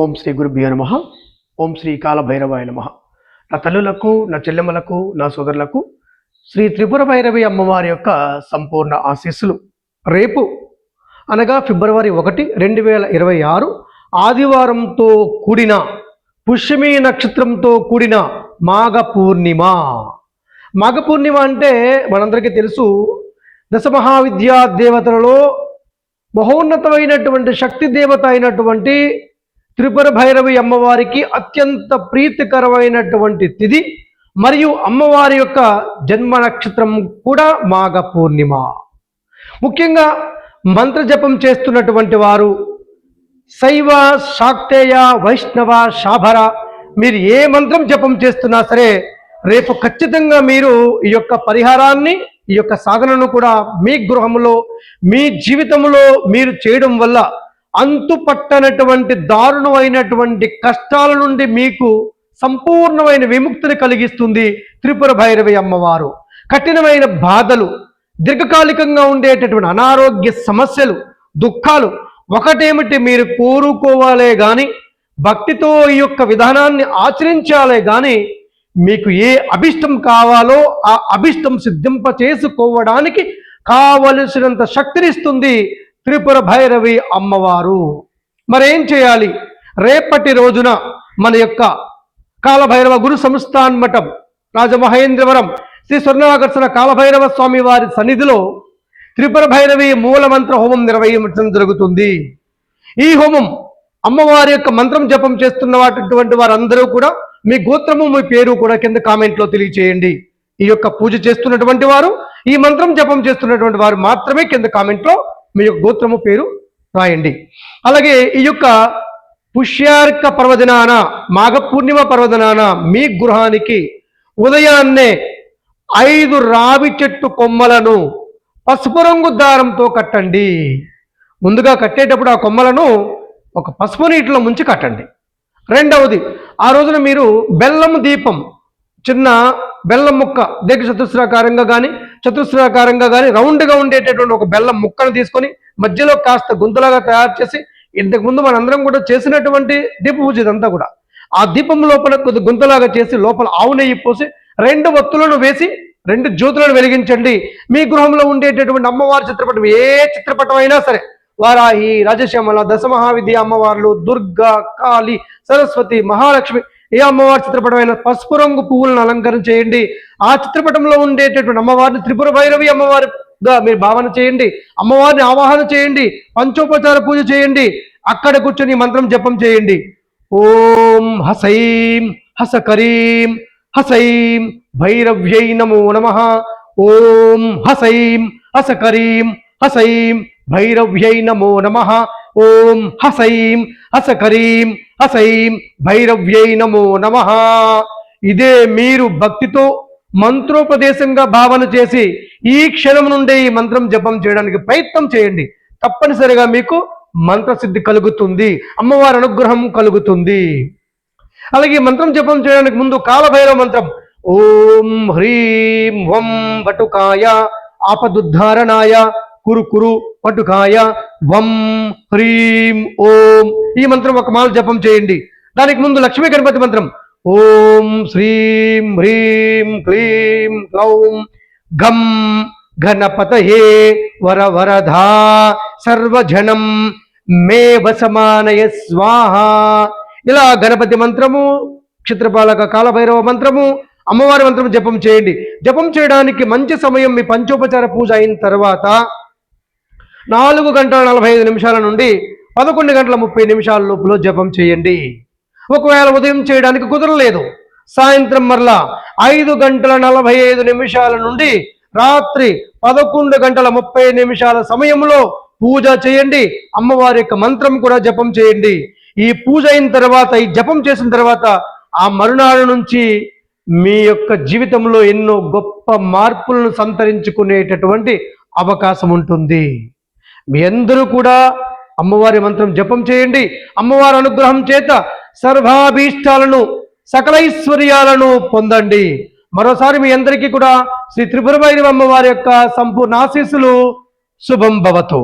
ఓం శ్రీ గురుభ్యో నమః. ఓం శ్రీ కాలభైరవాయ నమః. నా తల్లులకు, నా చెల్లెమ్మలకు, నా సోదరులకు శ్రీ త్రిపుర భైరవి అమ్మవారి యొక్క సంపూర్ణ ఆశీస్సులు. రేపు అనగా ఫిబ్రవరి 1, 2026 ఆదివారంతో కూడిన పుష్యమీ నక్షత్రంతో కూడిన మాఘ పూర్ణిమ. మాఘ పూర్ణిమ అంటే మనందరికీ తెలుసు, దశ మహావిద్యా దేవతలలో మహోన్నతమైనటువంటి శక్తి దేవత అయినటువంటి త్రిపుర భైరవి అమ్మవారికి అత్యంత ప్రీతికరమైనటువంటి తిథి మరియు అమ్మవారి యొక్క జన్మ నక్షత్రం కూడా మాఘ పూర్ణిమ. ముఖ్యంగా మంత్ర జపం చేస్తున్నటువంటి వారు శైవ, శాక్తేయ, వైష్ణవ, శాభర మీరు ఏ మంత్రం జపం చేస్తున్నా సరే రేపు ఖచ్చితంగా మీరు ఈ యొక్క పరిహారాన్ని, ఈ యొక్క సాధనను కూడా మీ గృహంలో, మీ జీవితంలో మీరు చేయడం వల్ల అంతు పట్టనటువంటి దారుణమైనటువంటి కష్టాల నుండి మీకు సంపూర్ణమైన విముక్తిని కలిగిస్తుంది త్రిపుర భైరవి అమ్మవారు. కఠినమైన బాధలు, దీర్ఘకాలికంగా ఉండేటటువంటి అనారోగ్య సమస్యలు, దుఃఖాలు ఒకటేమిటి మీరు కోరుకోవాలే కానీ, భక్తితో ఈ యొక్క విధానాన్ని ఆచరించాలే కానీ మీకు ఏ అభిష్టం కావాలో ఆ అభిష్టం సిద్ధింప చేసుకోవడానికి కావలసినంత శక్తినిస్తుంది త్రిపుర భైరవి అమ్మవారు. మరేం చేయాలి? రేపటి రోజున మన యొక్క కాలభైరవ గురు సంస్థాన్ మఠం రాజమహేంద్రవరం శ్రీ స్వర్ణాకర్షణ కాలభైరవ స్వామి వారి సన్నిధిలో త్రిపుర భైరవి మూలమంత్ర హోమం నిర్వహించడం జరుగుతుంది. ఈ హోమం అమ్మవారి యొక్క మంత్రం జపం చేస్తున్నటువంటి వారందరూ కూడా మీ గోత్రము, మీ పేరు కూడా కింద కామెంట్లో తెలియచేయండి. ఈ యొక్క పూజ చేస్తున్నటువంటి వారు, ఈ మంత్రం జపం చేస్తున్నటువంటి వారు మాత్రమే కింద కామెంట్లో మీ యొక్క గోత్రము, పేరు రాయండి. అలాగే ఈ యొక్క పుష్యార్క పర్వదినాన, మాఘ పూర్ణిమ పర్వదినాన మీ గృహానికి ఉదయాన్నే 5 రావి చెట్టు కొమ్మలను పసుపు రంగు దారంతో కట్టండి. ముందుగా కట్టేటప్పుడు ఆ కొమ్మలను ఒక పసుపు నీటిలో ముంచి కట్టండి. రెండవది, ఆ రోజున మీరు బెల్లం దీపం, చిన్న బెల్లం ముక్క దీర్ఘ చతుస్రాకారంగా కానీ రౌండ్గా ఉండేటటువంటి ఒక బెల్లం ముక్కను తీసుకొని మధ్యలో కాస్త గుంతలాగా తయారు చేసి, ఇంతకుముందు మనందరం కూడా చేసినటువంటి దీప పూజ ఇదంతా కూడా, ఆ దీపం లోపల కొద్ది గుంతలాగా చేసి లోపల ఆవు నెయ్యి పోసి 2 ఒత్తులను వేసి 2 జ్యోతులను వెలిగించండి. మీ గృహంలో ఉండేటటువంటి అమ్మవారి చిత్రపటం, ఏ చిత్రపటం అయినా సరే, వారాహి, రాజశ్యామల, దశ మహావిద్య అమ్మవార్లు, దుర్గా, కాళి, సరస్వతి, మహాలక్ష్మి, ఏ అమ్మవారి చిత్రపటమైన పసుపు రంగు పువ్వులను అలంకరణ చేయండి. ఆ చిత్రపటంలో ఉండేటటువంటి అమ్మవారిని త్రిపుర భైరవి అమ్మవారిగా మీరు భావన చేయండి. అమ్మవారిని ఆవాహన చేయండి, పంచోపచార పూజ చేయండి. అక్కడ కూర్చొని మంత్రం జపం చేయండి. ఓం హసైం హసకరీం హసైం భైరవ్యై నమో నమః. ఓం హసైం హసకరీం హసైం భైరవ్యై నమో నమః. ఓం హసైం హసకరీం హసైం భైరవ్యై నమో నమః. ఇదే మీరు భక్తితో మంత్రోపదేశంగా భావన చేసి ఈ క్షణం నుండే ఈ మంత్రం జపం చేయడానికి ప్రయత్నం చేయండి. తప్పనిసరిగా మీకు మంత్రసిద్ధి కలుగుతుంది, అమ్మవారి అనుగ్రహం కలుగుతుంది. అలాగే మంత్రం జపం చేయడానికి ముందు కాలభైరవ మంత్రం ఓం హ్రీం వం వటుకాయ ఆపదుద్ధారణాయ కురు కురు వటుకాయ వం హ్రీం ఓం, ఈ మంత్రం ఒక మాల జపం చేయండి. దానికి ముందు లక్ష్మీ గణపతి మంత్రం ఓం శ్రీం హ్రీం క్లీం క్లౌం గం గణపతయే వర వరధా సర్వజనం మే వసమానయ స్వాహ. ఇలా గణపతి మంత్రము, క్షేత్రపాలక కాలభైరవ మంత్రము, అమ్మవారి మంత్రం జపం చేయండి. జపం చేయడానికి మంచి సమయం మీ పంచోపచార పూజ అయిన తర్వాత 4 గంటల 45 నిమిషాల నుండి 11 గంటల 30 నిమిషాల లోపల జపం చేయండి. ఒకవేళ ఉదయం చేయడానికి కుదరలేదు, సాయంత్రం మరలా 5 గంటల 45 నిమిషాల నుండి రాత్రి 11 గంటల 30 నిమిషాల సమయంలో పూజ చేయండి. అమ్మవారి యొక్క మంత్రం కూడా జపం చేయండి. ఈ పూజ అయిన తర్వాత, ఈ జపం చేసిన తర్వాత ఆ మరునాడు నుంచి మీ యొక్క జీవితంలో ఎన్నో గొప్ప మార్పులను సంతరించుకునేటటువంటి అవకాశం ఉంటుంది. మీ అందరూ కూడా అమ్మవారి మంత్రం జపం చేయండి. అమ్మవారి అనుగ్రహం చేత సర్వాభీష్టాలను, సకలైశ్వర్యాలను పొందండి. మరోసారి మీ అందరికీ కూడా శ్రీ త్రిపుర భైరవి అమ్మవారి యొక్క సంపూర్ణ ఆశీస్సులు. శుభం భవతు.